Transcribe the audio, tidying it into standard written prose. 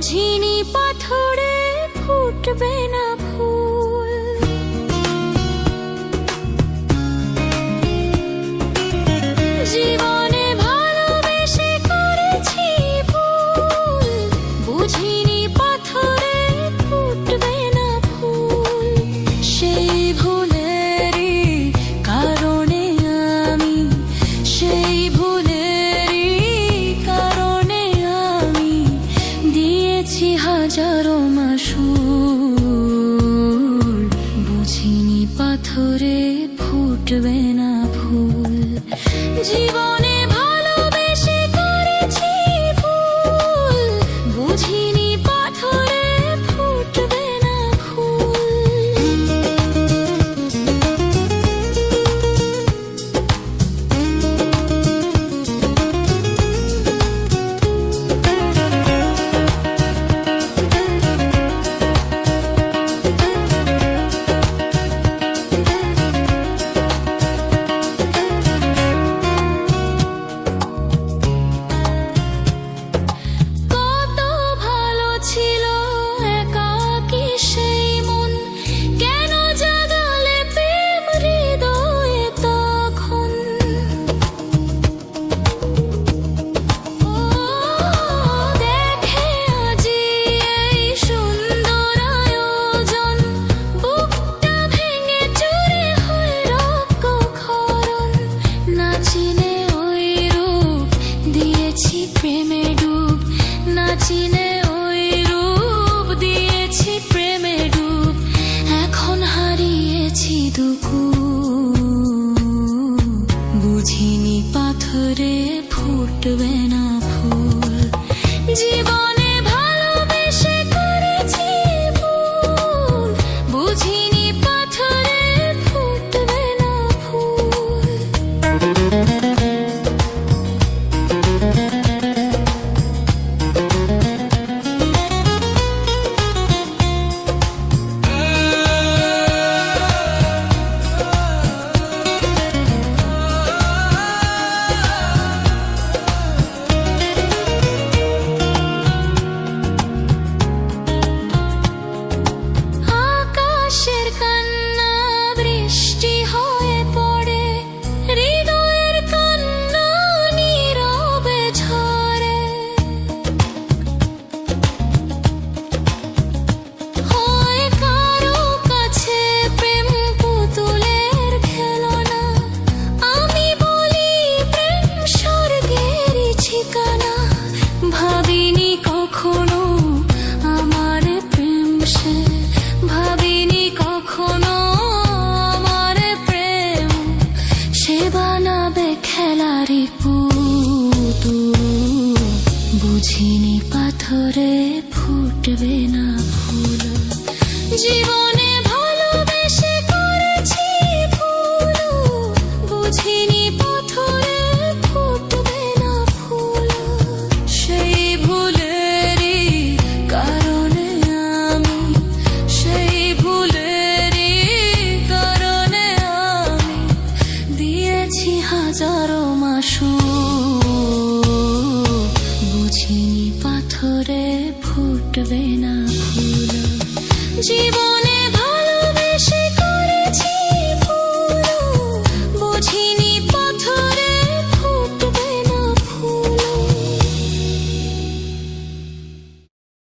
বুঝিনি পাথরে ফুটবে না ফুল। জীবনে ভালোবেসে করেছি ভুল, বুঝিনি পাথরে ফুটবে না ফুল। সেই ভুলেরই কারণে আমি, সেই ভুলেরই কারণে আমি দিয়েছি হাজারো মাসুল। বুঝিনি পাথরে ফুটবে না ফুল। জীবনে ভালোবেসে করেছি ভুল, বুঝিনি পাথরে ফুটবে না ফুল। প্রেমে ডুব নাচিনে ওই রূপ দিয়েছি, প্রেমে ডুব এখন হারিয়েছি দুকু। বুঝিনি পাথরে ফুটবে না ফুল। জীবনে ভালোবেসে করেছি ভুল, বুঝিনি পাথরে ফুটবে না ফুল। ভাবিনি কখনো আমার প্রেম সে, ভাবিনি কখনো আমার প্রেম সে বানাবে খেলারি পুতুল। বুঝিনি পাথরে ফুটবে না ফুল। জীবনে ভালোবেসে করেছি ভুল, বুঝিনি পাথরে ফুটবে না ফুল। সেই ভুলেরই কারণে আমি, সেই ভুলেরই কারণে আমি দিয়েছি হাজারো মাসুল। বুঝিনি পাথরে ফুটবে না ফুল। জীবন